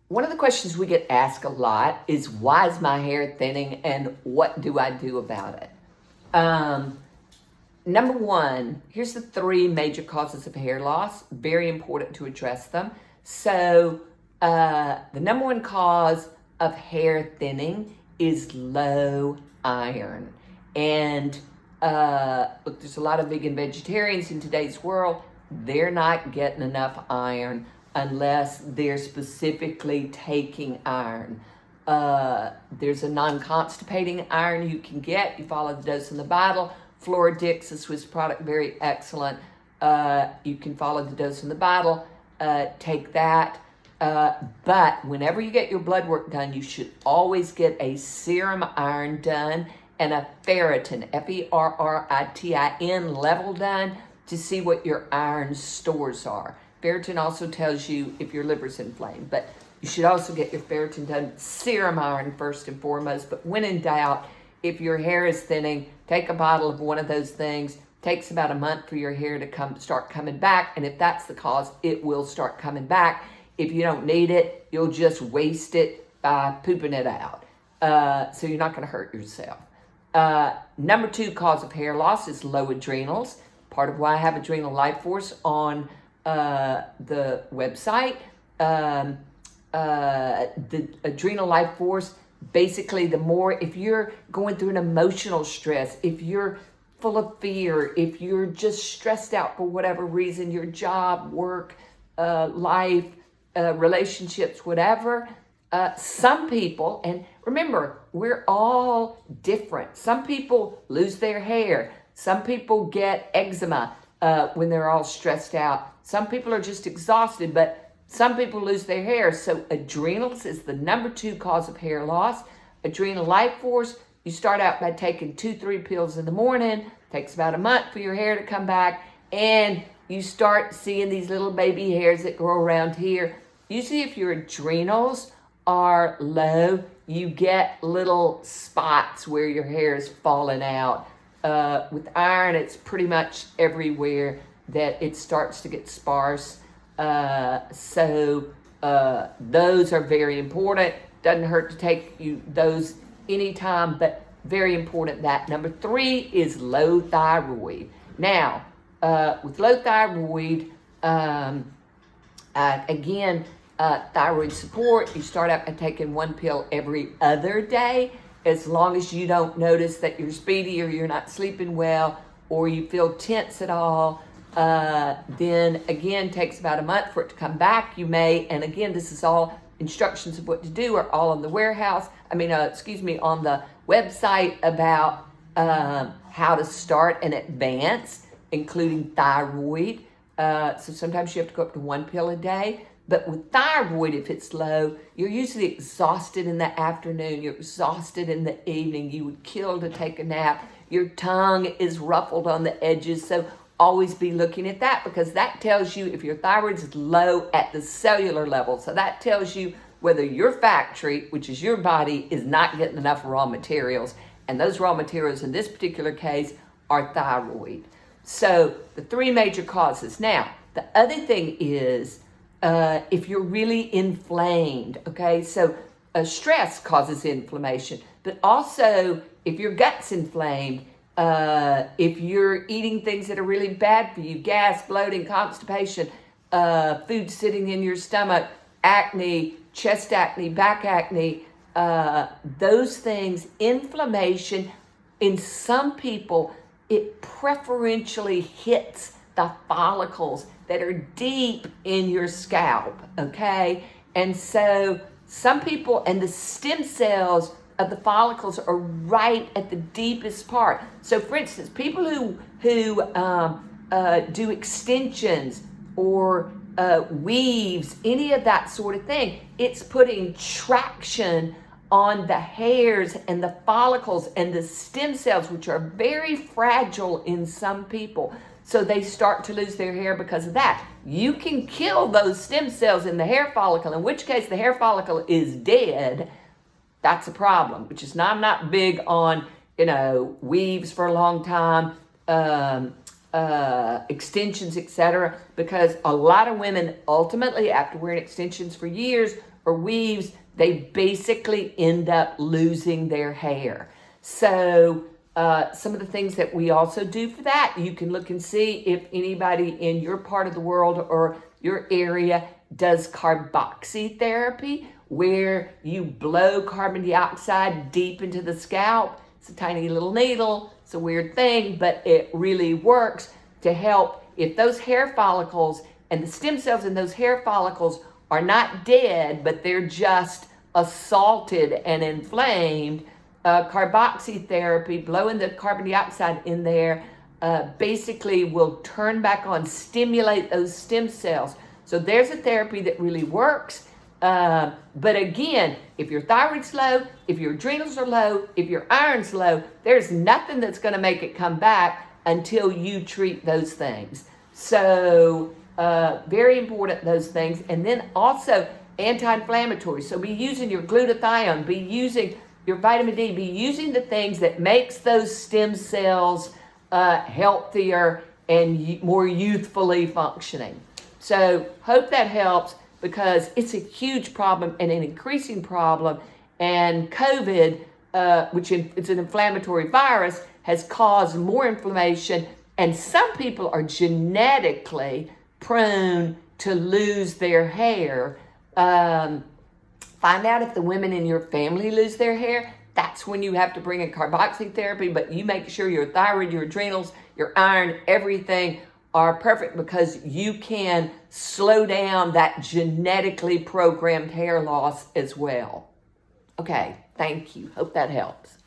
One of the questions we get asked a lot is, why is my hair thinning and what do I do about it? Number one, here's the three major causes of hair loss. Very important to address them. So the number one cause of hair thinning is low iron. And look, there's a lot of vegan vegetarians in today's world. They're not getting enough iron unless they're specifically taking iron. There's a non-constipating iron you can get. You follow the dose in the bottle. Floradix, a Swiss product, very excellent. You can follow the dose in the bottle. Take that. But whenever you get your blood work done, you should always get a serum iron done and a ferritin, Ferritin level done to see what your iron stores are. Ferritin also tells you if your liver's inflamed, but you should also get your ferritin done. Serum iron first and foremost, but when in doubt, if your hair is thinning, take a bottle of one of those things. Takes about a month for your hair to start coming back, and if that's the cause, it will start coming back. If you don't need it, you'll just waste it by pooping it out. So you're not going to hurt yourself. Number two cause of hair loss is low adrenals. Part of why I have Adrenal Life Force on the website. The Adrenal Life Force, basically the more, if you're going through an emotional stress, if you're full of fear, if you're just stressed out for whatever reason, your job, work, life, relationships, whatever, some people, and remember, we're all different. Some people lose their hair. Some people get eczema when they're all stressed out. Some people are just exhausted, but some people lose their hair. So adrenals is the number two cause of hair loss. Adrenal Life Force, you start out by taking 2-3 pills in the morning. Takes about a month for your hair to come back. And you start seeing these little baby hairs that grow around here. Usually if your adrenals are low, you get little spots where your hair is falling out. With iron, it's pretty much everywhere that it starts to get sparse. So those are very important. Doesn't hurt to take those anytime, but very important that. Number three is low thyroid. Now, with low thyroid, again, thyroid support, you start out by taking one pill every other day, as long as you don't notice that you're speedy or you're not sleeping well or you feel tense at all. Then again, takes about a month for it to come back. You may, and again, this is all instructions of what to do are all on the on the website about how to start in advance, including thyroid. So sometimes you have to go up to one pill a day. But with thyroid, if it's low, you're usually exhausted in the afternoon. You're exhausted in the evening. You would kill to take a nap. Your tongue is ruffled on the edges. So always be looking at that, because that tells you if your thyroid is low at the cellular level. So that tells you whether your factory, which is your body, is not getting enough raw materials. And those raw materials in this particular case are thyroid. So the three major causes. Now, the other thing is if you're really inflamed, okay? So stress causes inflammation, but also if your gut's inflamed, if you're eating things that are really bad for you, gas, bloating, constipation, food sitting in your stomach, acne, chest acne, back acne, those things, inflammation, in some people, it preferentially hits the follicles that are deep in your scalp, okay? And so some people, and the stem cells of the follicles are right at the deepest part. So for instance, people who do extensions or weaves, any of that sort of thing, it's putting traction on the hairs and the follicles and the stem cells, which are very fragile in some people. So they start to lose their hair because of that. You can kill those stem cells in the hair follicle, in which case the hair follicle is dead. That's a problem, which is I'm not big on, weaves for a long time, extensions, etc., because a lot of women ultimately, after wearing extensions for years, or weaves, they basically end up losing their hair. So some of the things that we also do for that, you can look and see if anybody in your part of the world or your area does carboxy therapy, where you blow carbon dioxide deep into the scalp. It's a tiny little needle. It's a weird thing, but it really works to help if those hair follicles and the stem cells in those hair follicles are not dead, but they're just assaulted and inflamed. Carboxy therapy, blowing the carbon dioxide in there, basically will turn back on, stimulate those stem cells. So there's a therapy that really works. But again, if your thyroid's low, if your adrenals are low, if your iron's low, there's nothing that's going to make it come back until you treat those things. So very important, those things. And then also anti-inflammatory. So be using your glutathione, be using your vitamin D, be using the things that makes those stem cells healthier and more youthfully functioning. So hope that helps, because it's a huge problem and an increasing problem. And COVID, it's an inflammatory virus, has caused more inflammation. And some people are genetically prone to lose their hair. Find out if the women in your family lose their hair. That's when you have to bring in carboxy therapy, but you make sure your thyroid, your adrenals, your iron, everything are perfect, because you can slow down that genetically programmed hair loss as well. Okay, thank you. Hope that helps.